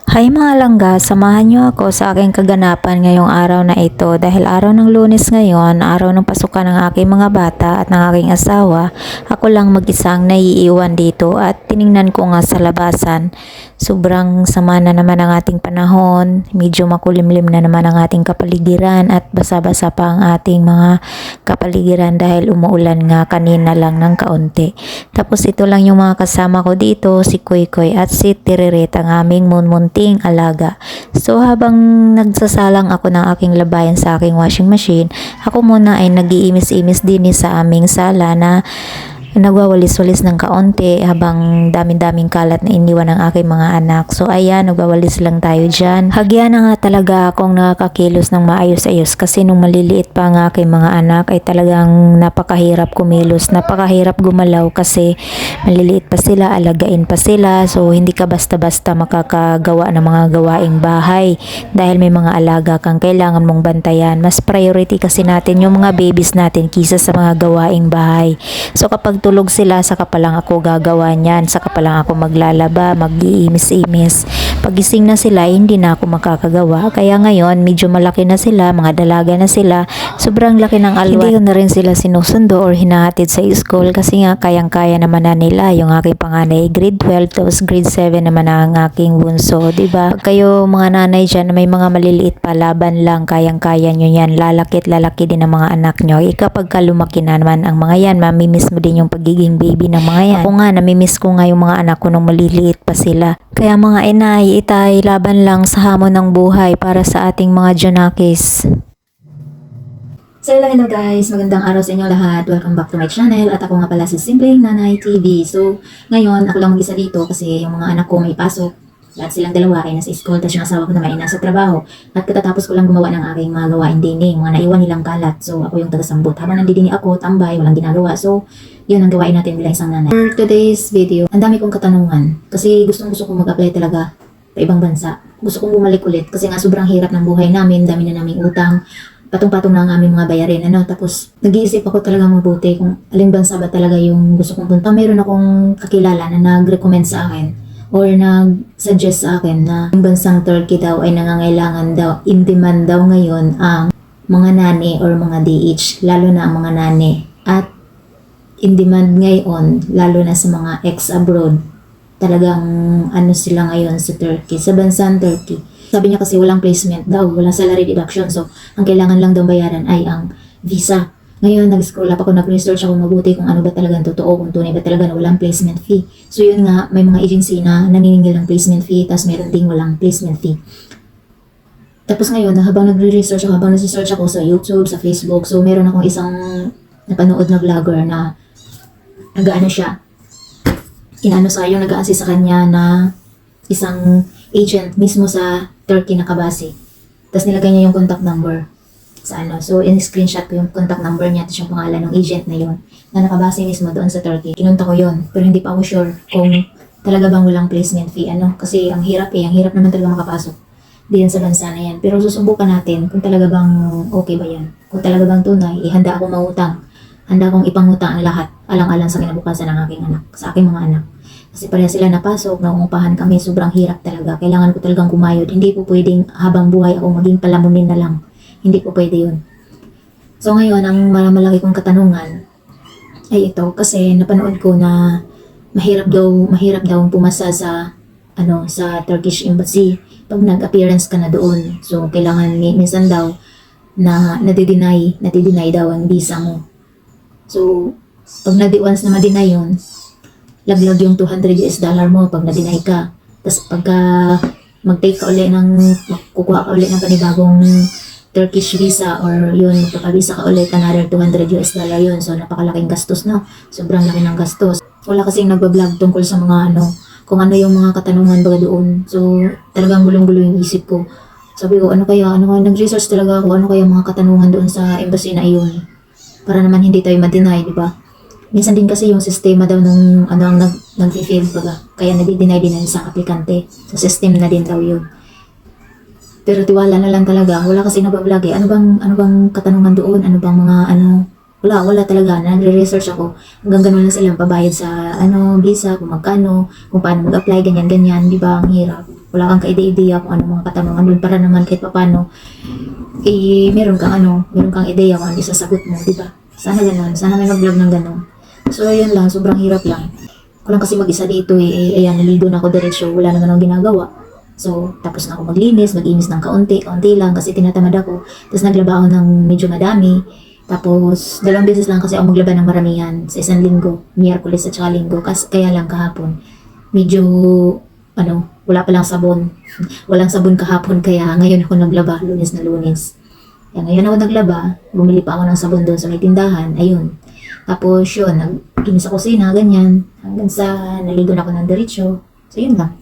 Hi mga langga, samahan niyo ako sa aking kaganapan ngayong araw na ito dahil araw ng Lunes ngayon, araw ng pasukan ng aking mga bata at ng aking asawa. Ako lang mag-isang naiiwan dito at tiningnan ko nga sa labasan. Sobrang sama na naman ang ating panahon, medyo makulimlim na naman ang ating kapaligiran at basa-basa pa ang ating mga kapaligiran dahil umuulan nga kanina lang ng kaunti. Tapos ito lang yung mga kasama ko dito, si Kuy Kuy at si Tiririt, ang aming munmunting alaga. So habang nagsasalang ako ng aking labayan sa aking washing machine, ako muna ay nag-iimis-imis din sa aming sala na nagwawalis-walis ng kaunti habang daming-daming kalat na iniwan ng aking mga anak. So ayan, nagwawalis lang tayo dyan. Hagyan na nga talaga akong nakakakilos ng maayos-ayos kasi nung maliliit pa ang aking mga anak ay talagang napakahirap kumilos, napakahirap gumalaw kasi maliliit pa sila, alagain pa sila. So hindi ka basta-basta makakagawa ng mga gawaing bahay dahil may mga alaga kang kailangan mong bantayan. Mas priority kasi natin yung mga babies natin kisa sa mga gawaing bahay. So kapag tulog sila, saka pa lang ako gagawa niyan, saka pa lang ako maglalaba, mag-iimis-imis. Pagising na sila, hindi na ako makakagawa. Kaya ngayon, medyo malaki na sila, mga dalaga na sila, sobrang laki ng alwan. Hindi ko na rin sila sinusundo or hinahatid sa school kasi nga kayang-kaya naman na nila. Yung aking panganay grade 12, tapos grade 7 naman na ang aking bunso, diba? Pag kayo mga nanay dyan, may mga maliliit pa, laban lang, kayang-kaya nyo yan. Lalaki din ang mga anak nyo. Kapag lumaki na naman ang mga yan, mamimiss mo din yung pagiging baby ng mga yan. Ako nga, namimiss ko nga yung mga anak ko nung maliliit pa sila. Kaya mga inay, itay, laban lang sa hamon ng buhay para sa ating mga Junakis. So hello guys, magandang araw sa inyong lahat. Welcome back to my channel at ako nga pala si Simpleng Nanay TV. So ngayon, ako lang mag-isa dito kasi yung mga anak ko may pasok. Lahat silang dalawa ay nasa school, tapos yung asawa ko naman ay nasa trabaho. At katatapos ko lang gumawa ng aking mga gawain dining, mga naiwan nilang kalat. So ako yung tagasambot. Habang nandidini ako, tambay, walang ginagawa. So yun ang gawain natin bilang isang nanay. For today's video, ang dami kong katanungan. Kasi gusto kong mag-apply talaga sa ibang bansa. Gusto kong bumalik ulit kasi nga sobrang hirap ng buhay namin, dami na naming utang, patong-patong na ang aming mga bayarin, Tapos, nag-iisip ako talaga mabuti kung alin bansa ba talaga yung gusto kong punta. Mayroon akong kakilala na nag-recommend sa akin or nag-suggest sa akin na yung bansang Turkey daw ay nangangailangan daw, in demand daw ngayon ang mga nani or mga DH, lalo na ang mga nani. At in demand ngayon, lalo na sa mga ex-abroad, talagang ano sila ngayon sa Turkey, sa bansang Turkey. Sabi niya kasi walang placement daw, walang salary deduction. So, ang kailangan lang daw bayaran ay ang visa. Ngayon, nag-scroll up ako, nag-research ako mabuti kung ano ba talagang totoo, kung tunay ba talaga na walang placement fee. So, yun nga, may mga agency na naniningil ng placement fee, tapos meron ding walang placement fee. Tapos ngayon, habang nag-research ako, habang nag-search ako sa YouTube, sa Facebook, so meron akong isang napanood na vlogger na nag-ano siya, inaano sa yung nag-a-assist sa kanya na isang agent mismo sa Turkey na kabase. Tapos nilagay niya yung contact number sa ano. So, in-screenshot ko yung contact number niya at yung pangalan ng agent na yun na nakabase mismo doon sa Turkey. Kinunta ko yun, pero hindi pa ako sure kung talaga bang walang placement fee. Kasi ang hirap ang hirap naman talaga makapasok diyan sa bansa na yan. Pero susubukan natin kung talaga bang okay ba yan. Kung talaga bang tunay, handa akong mautang. Handa akong ipangutang ang lahat, alang-alang sa kinabukasan ng aking anak, sa aking mga anak. Kasi pareha sila napasok, naungupahan kami, sobrang hirap talaga. Kailangan ko talagang kumayod. Hindi po pwedeng habang buhay ako maging palamunin na lang. Hindi po pwede yun. So ngayon, ang malaki kong katanungan ay ito. Kasi napanood ko na mahirap daw pumasa sa sa Turkish Embassy pag nag-appearance ka na doon. So kailangan minsan daw na nadi-deny daw ang visa mo. So pag once na ma-deny yun, laglag yung $200 mo pag na-deny ka. Tapos pagka kukuha ka ulit ng panibagong Turkish visa or yun, magpapavisa ka ulit, another $200 yun. So napakalaking gastos, no? Sobrang laki ng gastos. Wala kasing nagbablog tungkol sa mga kung ano yung mga katanungan baga doon. So talagang gulong-gulo yung isip ko. Sabi ko, nag-research talaga ako, ano kaya mga katanungan doon sa embassy na iyon. Para naman hindi tayo ma-deny, di ba? Minsan din kasi yung sistema daw nung ang nag-fail baga. Kaya nadi-deny din ng isang aplikante. Sa system na din daw yun. Pero tiwala na lang talaga. Wala kasi nagbablog eh. Ano bang katanungan doon? Ano bang mga wala talaga. Nagre-research ako. Hanggang ganun lang silang pabayad sa visa, kung magkano, kung paano mag-apply, ganyan, di ba? Ang hirap. wala kang kaide-ideya kung ano mga katanungan doon para naman kahit paano, meron kang ideya kung ano isasagot mo, di ba? Sana ganun, sana may mag-vlog ng ganun. So, yun lang, sobrang hirap lang. Ako lang kasi mag-isa dito ayan, naligo na ako diretso, wala naman akong ginagawa. So, tapos na ako maglinis, mag-inis ng kaunti lang kasi tinatamad ako. Tapos naglaba ako ng medyo madami. Tapos, 2 beses lang kasi ako maglaba ng maramihan sa isang linggo, Miyerkules at saka linggo. Kaya lang kahapon, medyo, wala palang sabon. Walang sabon kahapon, kaya ngayon ako naglaba, Lunes na Lunes. Kaya ngayon ako naglaba, bumili pa ako ng sabon doon sa may tindahan, ayun. Tapos yun, nag-inis sa kusina, ganyan, hanggang sa naligo na ako ng diretsyo. So yun lang.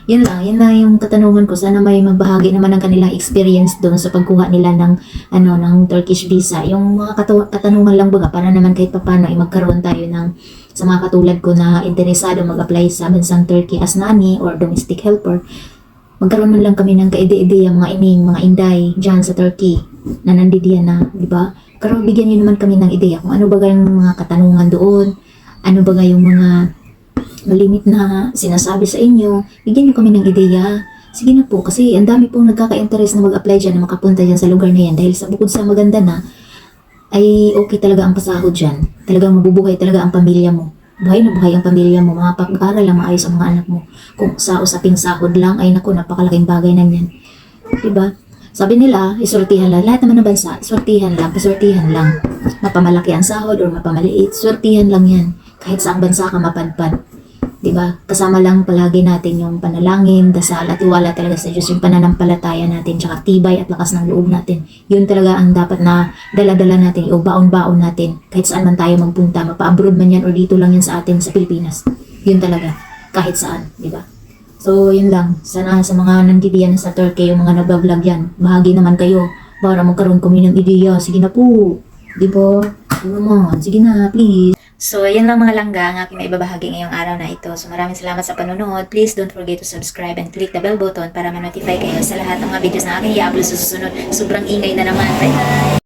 Yun lang yung katanungan ko. Sana may magbahagi naman ng kanilang experience doon sa pagkuha nila ng Turkish visa. Yung mga katanungan lang baga para naman kahit paano ay magkaroon tayo sa mga katulad ko na interesado mag-apply sa bansang Turkey as nanny or domestic helper. Magkaroon man lang kami ng kaide-ideya mga ining, mga inday dyan sa Turkey na nandidiyan na, di ba? Pero bigyan niyo naman kami ng ideya kung ano ba yung mga katanungan doon, ano ba yung mga malimit na sinasabi sa inyo, bigyan niyo kami ng ideya. Sige na po, kasi ang dami pong nagkaka-interest na mag-apply dyan, na makapunta dyan sa lugar na yan. Dahil sa bukod sa maganda na, ay okay talaga ang pasahod dyan. Talagang mabubuhay talaga ang pamilya mo. Buhay na buhay ang pamilya mo, mga pag-aaral lang maayos ang mga anak mo. Kung sa usaping sahod lang, ay naku, napakalaking bagay na yan. Diba? Sabi nila, isortihan lang. Lahat naman ng bansa, sortihan lang, pasortihan lang. Mapamalaki ang sahod or mapamaliit, sortihan lang yan. Kahit saang bansa ka mapadpad. Diba? Kasama lang palagi natin yung panalangin, dasal at tiwala talaga sa Diyos, yung pananampalataya natin, tsaka tibay at lakas ng loob natin. Yun talaga ang dapat na dala-dala natin, o baon-baon natin, kahit saan man tayo magpunta, mapa-abroad man yan o dito lang yan sa atin sa Pilipinas. Yun talaga, kahit saan, diba? So, yun lang. Sana sa mga nandidiyan sa Turkey, yung mga nagbablog yan, bahagi naman kayo para magkaroon kami ng ideya. Sige na po. Diba? Sige na, please. So, yan lang mga langga ang aking maibabahagi ngayong araw na ito. So, maraming salamat sa panonood. Please don't forget to subscribe and click the bell button para ma-notify kayo sa lahat ng mga videos na aking i-upload sa susunod. Sobrang ingay na naman. Bye-bye!